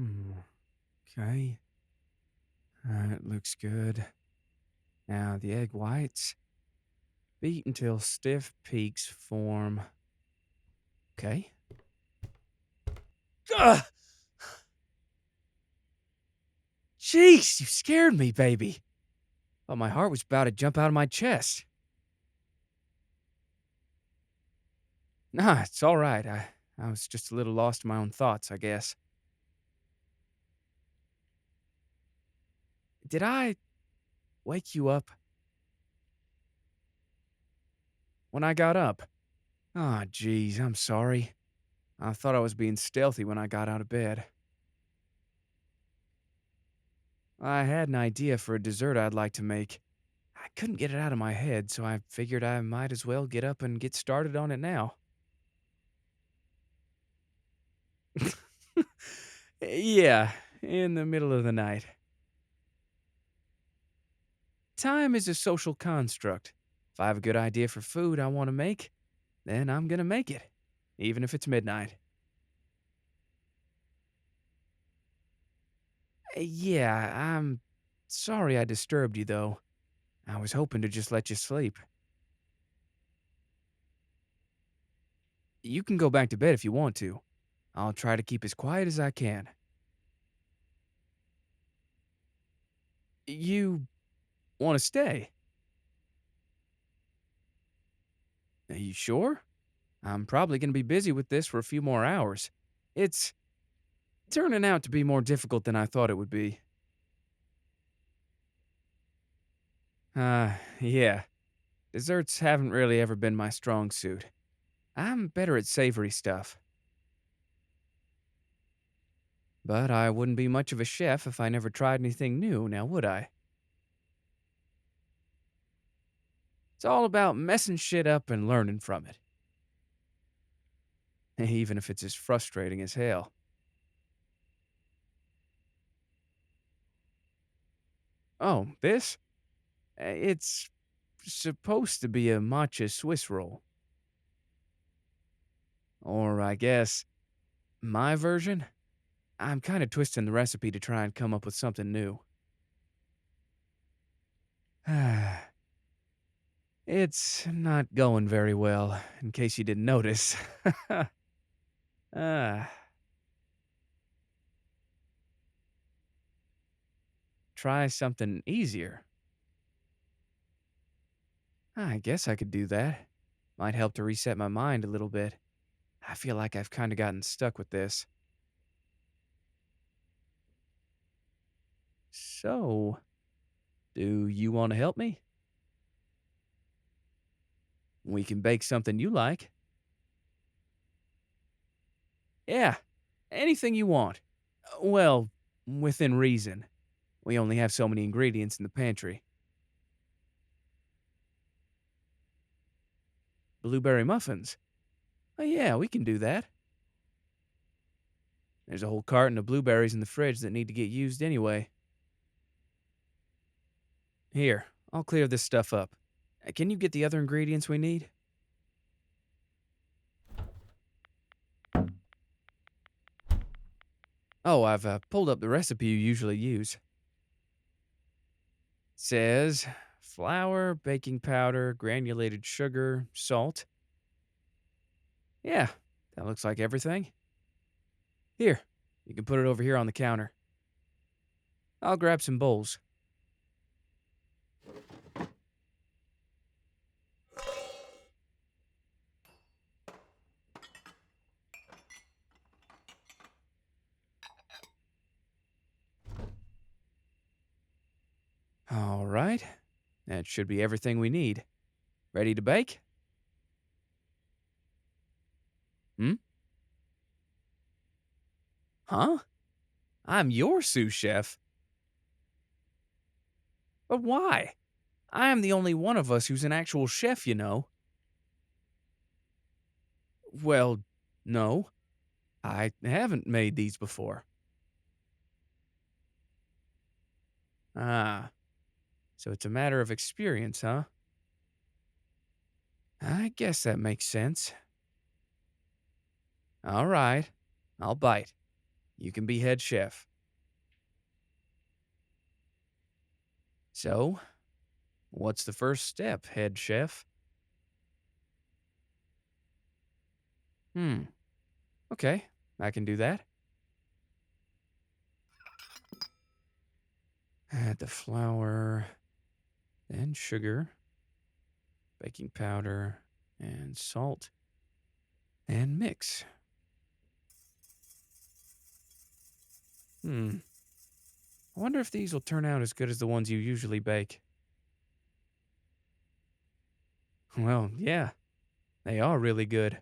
Hmm, okay. It looks good. Now the egg whites. Beat until stiff peaks form. Okay. Ugh! Jeez, you scared me, baby. Thought my heart was about to jump out of my chest. Nah, it's all right. I was just a little lost in my own thoughts, I guess. Did I wake you up when I got up? Ah, jeez, I'm sorry. I thought I was being stealthy when I got out of bed. I had an idea for a dessert I'd like to make. I couldn't get it out of my head, so I figured I might as well get up and get started on it now. Yeah, in the middle of the night. Time is a social construct. If I have a good idea for food I want to make, then I'm gonna make it, even if it's midnight. Yeah, I'm sorry I disturbed you, though. I was hoping to just let you sleep. You can go back to bed if you want to. I'll try to keep as quiet as I can. You want to stay? Are you sure? I'm probably going to be busy with this for a few more hours. It's turning out to be more difficult than I thought it would be. Yeah. Desserts haven't really ever been my strong suit. I'm better at savory stuff. But I wouldn't be much of a chef if I never tried anything new, now would I? It's all about messing shit up and learning from it. Even if it's as frustrating as hell. Oh, this? It's supposed to be a matcha Swiss roll. Or I guess, my version? I'm kinda twisting the recipe to try and come up with something new. It's not going very well, in case you didn't notice. Ah, try something easier. I guess I could do that. Might help to reset my mind a little bit. I feel like I've kinda gotten stuck with this. So, do you want to help me? We can bake something you like. Yeah, anything you want. Well, within reason. We only have so many ingredients in the pantry. Blueberry muffins. Oh, yeah, we can do that. There's a whole carton of blueberries in the fridge that need to get used anyway. Here, I'll clear this stuff up. Can you get the other ingredients we need? Oh, I've pulled up the recipe you usually use. Says flour, baking powder, granulated sugar, salt. Yeah, that looks like everything. Here, you can put it over here on the counter. I'll grab some bowls. All right, that should be everything we need. Ready to bake? Hmm? Huh? I'm your sous chef. But why? I am the only one of us who's an actual chef, you know. Well, no. I haven't made these before. Ah, so it's a matter of experience, huh? I guess that makes sense. All right, I'll bite. you can be head chef. So, what's the first step, head chef? Hmm, okay, I can do that. Add the flour, then sugar, baking powder, and salt, and mix. Hmm, I wonder if these will turn out as good as the ones you usually bake. Well, yeah, they are really good.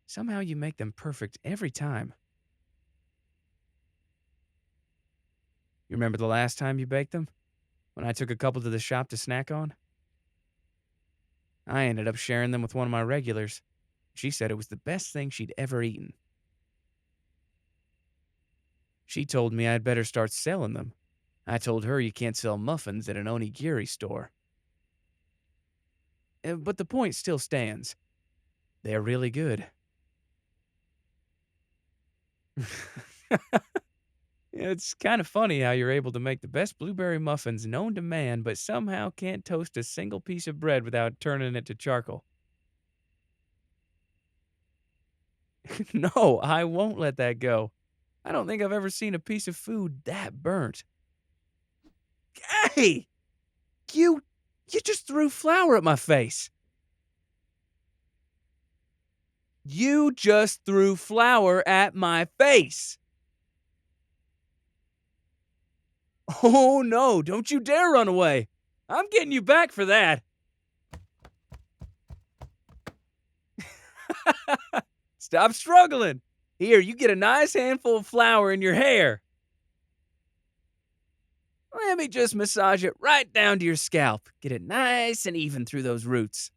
Somehow you make them perfect every time. You remember the last time you baked them? When I took a couple to the shop to snack on? I ended up sharing them with one of my regulars. She said it was the best thing she'd ever eaten. She told me I'd better start selling them. I told her you can't sell muffins at an onigiri store. But the point still stands. They're really good. It's kind of funny how you're able to make the best blueberry muffins known to man, but somehow can't toast a single piece of bread without turning it to charcoal. No, I won't let that go. I don't think I've ever seen a piece of food that burnt. Hey! You you just threw flour at my face. You just threw flour at my face. Oh no, don't you dare run away. I'm getting you back for that. Stop struggling. Here, you get a nice handful of flour in your hair. Let me just massage it right down to your scalp. Get it nice and even through those roots.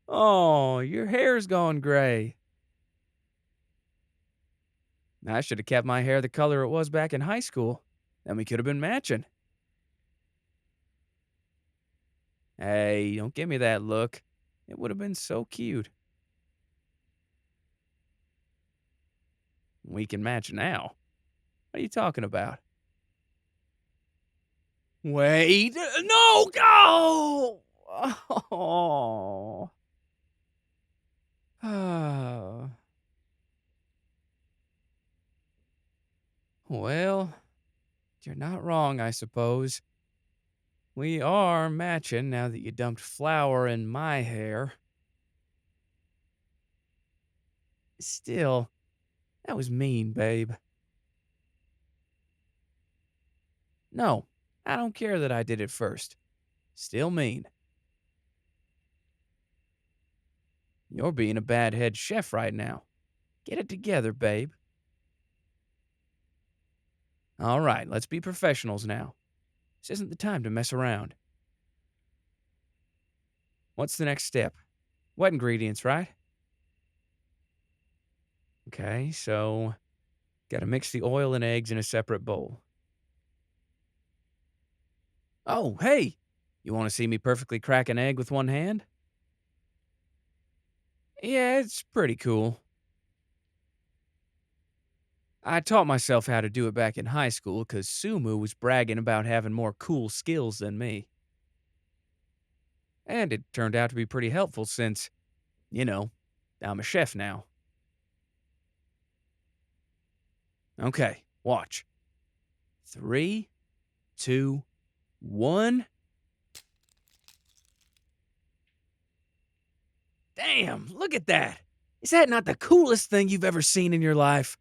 Oh, your hair's gone gray. I should have kept my hair the color it was back in high school. Then we could have been matching. Hey, don't give me that look. It would have been so cute. We can match now. What are you talking about? Wait, no, go! Oh. Oh. Well, you're not wrong, I suppose. We are matching now that you dumped flour in my hair. Still, that was mean, babe. No, I don't care that I did it first. Still mean. You're being a bad head chef right now. Get it together, babe. All right, let's be professionals now. This isn't the time to mess around. What's the next step? Wet ingredients, right? Okay, so gotta mix the oil and eggs in a separate bowl. Oh, hey! You want to see me perfectly crack an egg with one hand? Yeah, it's pretty cool. I taught myself how to do it back in high school because Sumu was bragging about having more cool skills than me. And it turned out to be pretty helpful since, you know, I'm a chef now. Okay, watch. 3, 2, 1. Damn, look at that. Is that not the coolest thing you've ever seen in your life?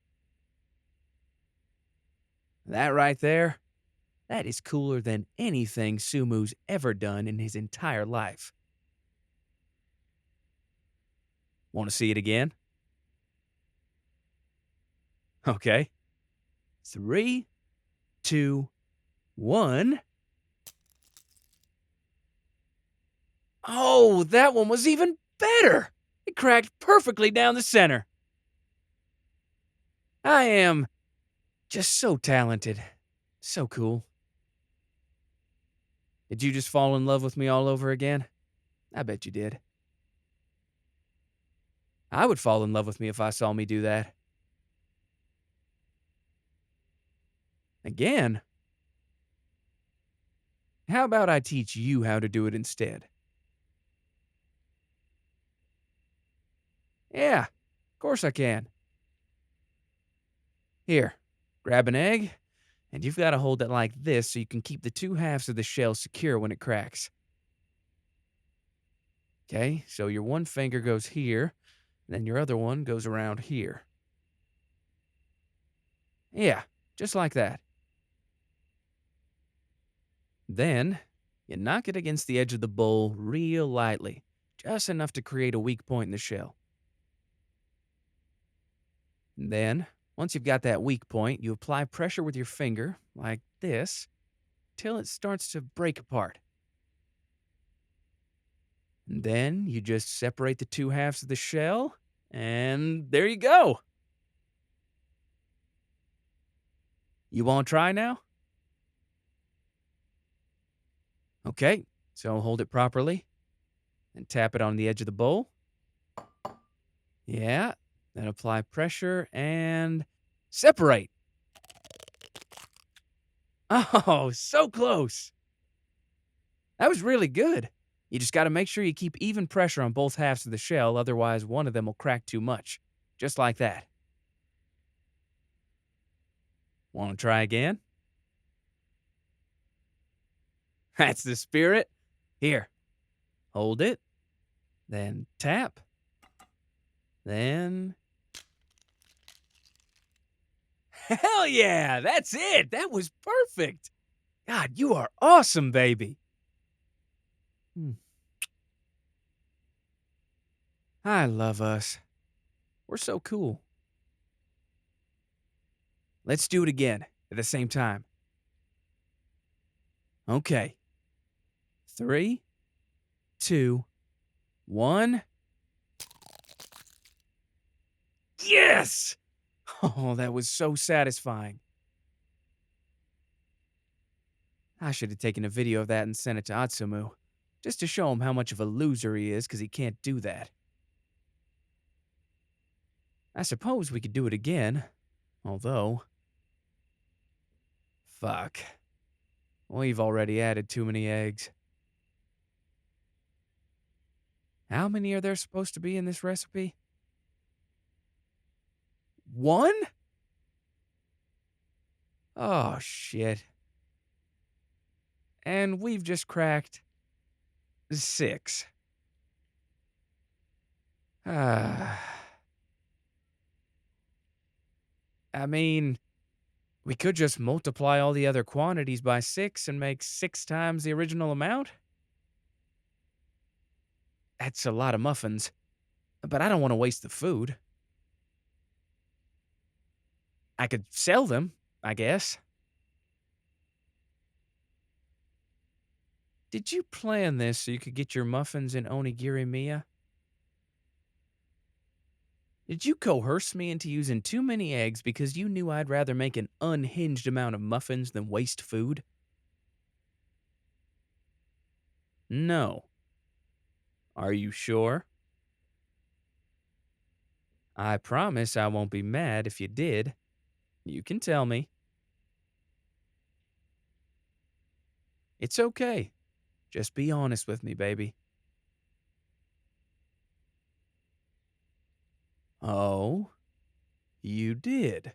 That right there, that is cooler than anything Sumu's ever done in his entire life. Want to see it again? Okay. 3, 2, 1. Oh, that one was even better. It cracked perfectly down the center. I am just so talented. So cool. Did you just fall in love with me all over again? I bet you did. I would fall in love with me if I saw me do that. Again? How about I teach you how to do it instead? Yeah, of course I can. Here, grab an egg, and you've got to hold it like this so you can keep the two halves of the shell secure when it cracks. Okay, so your one finger goes here, and then your other one goes around here. Yeah, just like that. Then, you knock it against the edge of the bowl real lightly, just enough to create a weak point in the shell. Then, once you've got that weak point, you apply pressure with your finger, like this, till it starts to break apart. And then you just separate the two halves of the shell, and there you go. You want to try now? Okay, so hold it properly and tap it on the edge of the bowl. Yeah, then apply pressure and separate. Oh, so close. That was really good. You just got to make sure you keep even pressure on both halves of the shell, otherwise, one of them will crack too much. Just like that. Want to try again? That's the spirit. Here, hold it, then tap, then. Hell yeah, that's it. That was perfect. God, you are awesome, baby. Hmm. I love us. We're so cool. Let's do it again at the same time. Okay. 3, 2, 1. Yes! Oh, that was so satisfying. I should have taken a video of that and sent it to Osamu, just to show him how much of a loser he is because he can't do that. I suppose we could do it again, although. Fuck. We've already added too many eggs. How many are there supposed to be in this recipe? 1? Oh, shit. And we've just cracked 6. Ah. I mean, we could just multiply all the other quantities by 6 and make 6 times the original amount? That's a lot of muffins, but I don't want to waste the food. I could sell them, I guess. Did you plan this so you could get your muffins in onigiri Mia? Did you coerce me into using too many eggs because you knew I'd rather make an unhinged amount of muffins than waste food? No. Are you sure? I promise I won't be mad if you did. You can tell me. It's okay. Just be honest with me, baby. Oh, you did.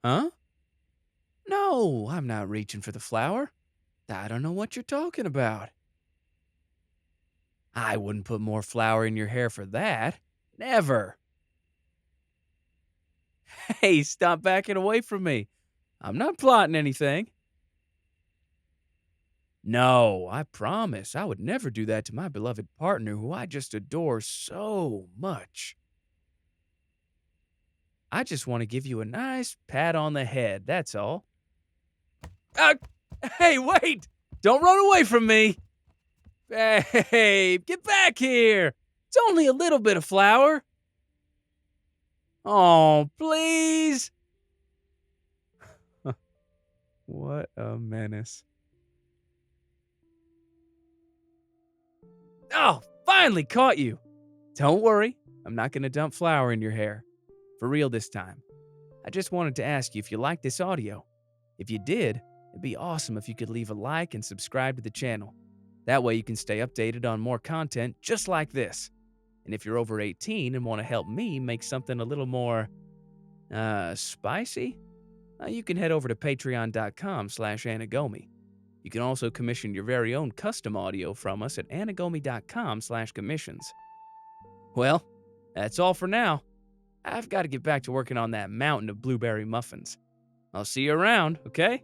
Huh? No, I'm not reaching for the flour. I don't know what you're talking about. I wouldn't put more flour in your hair for that. Never. Hey, stop backing away from me. I'm not plotting anything. No, I promise I would never do that to my beloved partner who I just adore so much. I just want to give you a nice pat on the head, that's all. Uh, hey, wait! Don't run away from me! Babe, get back here! It's only a little bit of flour. Oh, please! What a menace. Oh, Finally caught you! Don't worry, I'm not gonna dump flour in your hair. For real this time. I just wanted to ask you if you liked this audio. If you did, it'd be awesome if you could leave a like and subscribe to the channel. That way you can stay updated on more content just like this. And if you're over 18 and want to help me make something a little more, spicy, you can head over to patreon.com/Anigomi. You can also commission your very own custom audio from us at anigomi.com/commissions. Well, that's all for now. I've got to get back to working on that mountain of blueberry muffins. I'll see you around, okay?